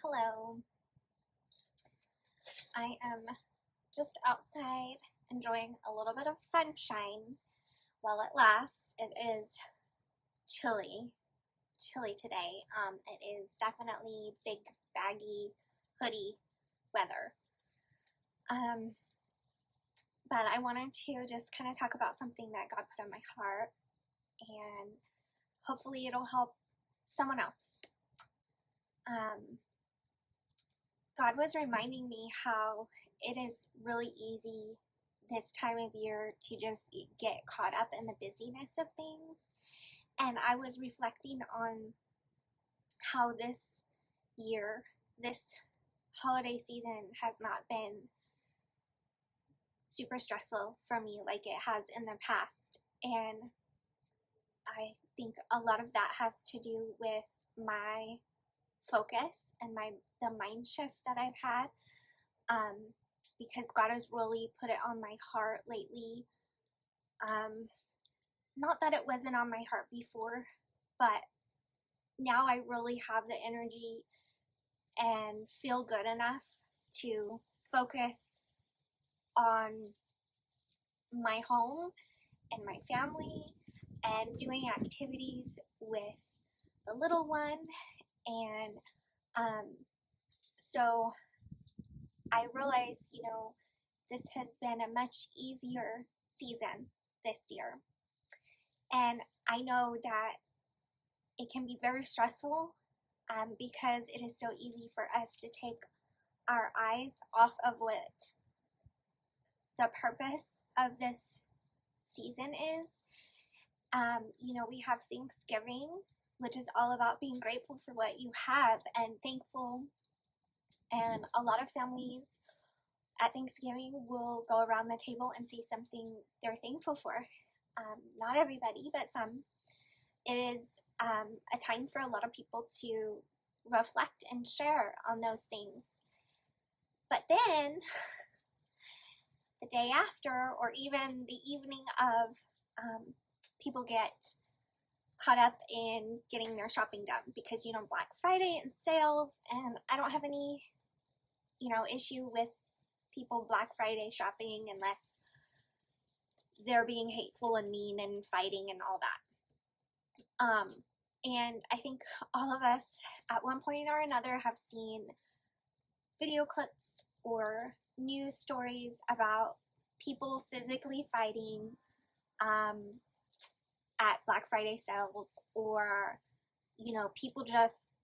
Hello. I am just outside enjoying a little bit of sunshine while it lasts. It is chilly today. It is definitely big, baggy, hoodie weather. But I wanted to just kind of talk about something that God put on my heart, and hopefully it'll help someone else. God was reminding me how it is really easy this time of year to just get caught up in the busyness of things. And I was reflecting on how this year, this holiday season, has not been super stressful for me like it has in the past. And I think a lot of that has to do with my focus and the mind shift that I've had, because God has really put it on my heart lately. Not that it wasn't on my heart before, but now I really have the energy and feel good enough to focus on my home and my family and doing activities with the little one. And so I realized, this has been a much easier season this year. And I know that it can be very stressful because it is so easy for us to take our eyes off of what the purpose of this season is. We have Thanksgiving, which is all about being grateful for what you have and thankful. And a lot of families at Thanksgiving will go around the table and say something they're thankful for. Not everybody, but some. It is a time for a lot of people to reflect and share on those things. But then, the day after, or even the evening of, people get caught up in getting their shopping done because, Black Friday and sales, and I don't have any, issue with people Black Friday shopping unless they're being hateful and mean and fighting and all that. And I think all of us at one point or another have seen video clips or news stories about people physically fighting at Black Friday sales, or people just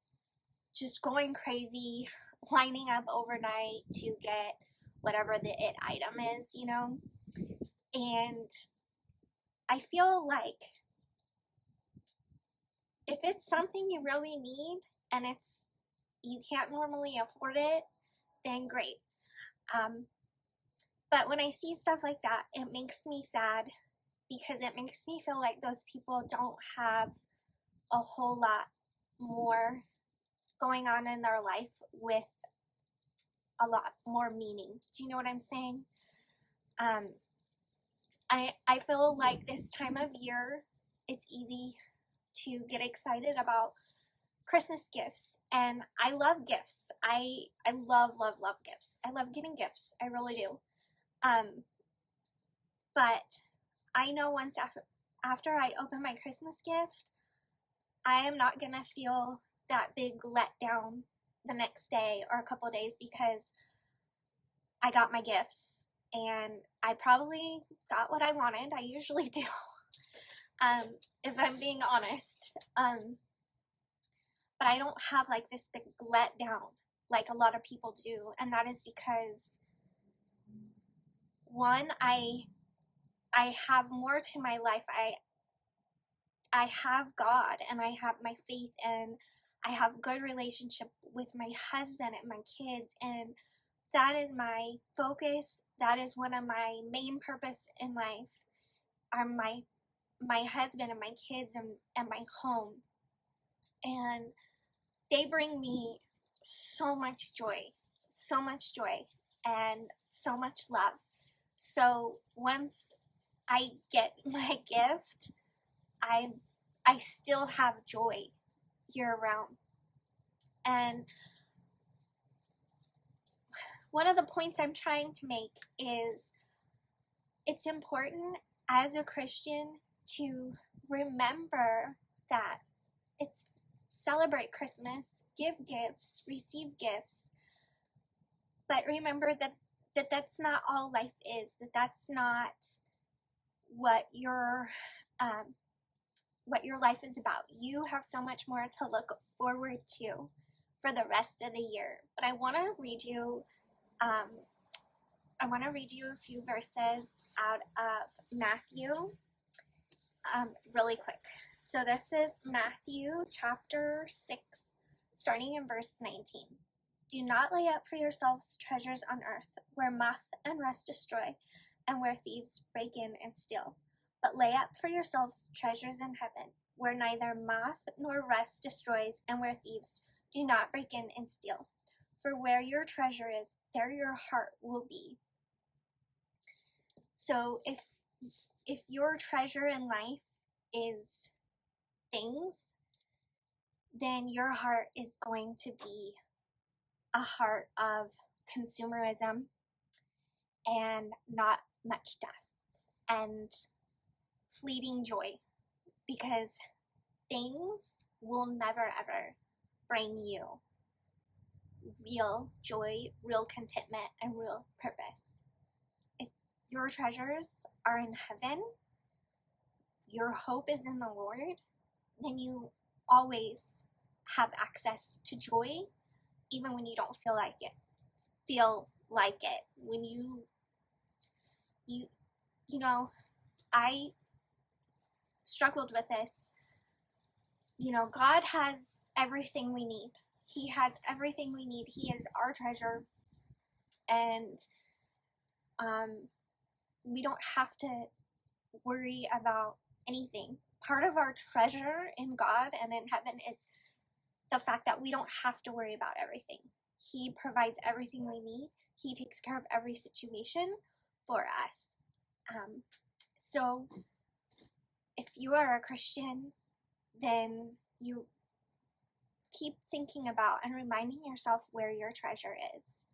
going crazy, lining up overnight to get whatever the it item is, and I feel like if it's something you really need and you can't normally afford it, then great. But when I see stuff like that, it makes me sad because it makes me feel like those people don't have a whole lot more going on in their life with a lot more meaning. Do you know what I'm saying? I feel like this time of year, it's easy to get excited about Christmas gifts, and I love gifts. I love gifts. I love getting gifts. I really do. But I know once after I open my Christmas gift, I am not gonna feel that big letdown the next day or a couple days because I got my gifts and I probably got what I wanted. I usually do, if I'm being honest. But I don't have like this big letdown like a lot of people do, and that is because, one, I have more to my life. I have God, and I have my faith, and I have good relationship with my husband and my kids, and that is my focus. That is one of my main purpose in life, are my husband and my kids and my home. And they bring me so much joy, and so much love. So once I get my gift, I still have joy year round. And one of the points I'm trying to make is it's important as a Christian to remember that it's celebrate Christmas, give gifts, receive gifts, but remember that that's not all life is, that's not what your life is about. You have so much more to look forward to for the rest of the year. But I want to read you a few verses out of Matthew really quick. So this is Matthew chapter 6, starting in verse 19. Do not lay up for yourselves treasures on earth, where moth and rust destroy, and where thieves break in and steal. But lay up for yourselves treasures in heaven, where neither moth nor rust destroys, and where thieves do not break in and steal. For where your treasure is, there your heart will be. So if your treasure in life is things, then your heart is going to be a heart of consumerism and not much depth and fleeting joy, because things will never ever bring you real joy, real contentment, and real purpose. If your treasures are in heaven, your hope is in the Lord, then you always have access to joy, even when you don't feel like it. When you know, I struggled with this. You know, God has everything we need. He has everything we need. He is our treasure, and we don't have to worry about anything. Part of our treasure in God and in heaven is the fact that we don't have to worry about everything. He provides everything we need. He takes care of every situation for us. So if you are a Christian, then you keep thinking about and reminding yourself where your treasure is.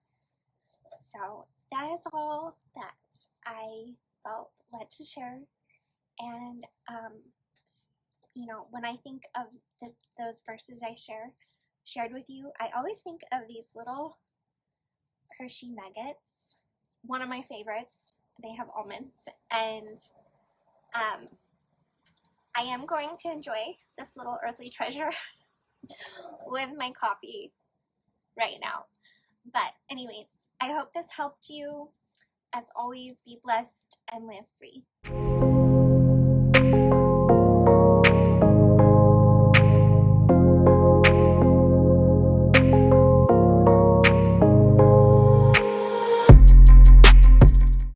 So that is all that I felt led to share. And you know, when I think of those verses I shared with you, I always think of these little Hershey nuggets. One of my favorites. They have almonds, and I am going to enjoy this little earthly treasure with my coffee right now. But anyways, I hope this helped you. As always, be blessed and live free.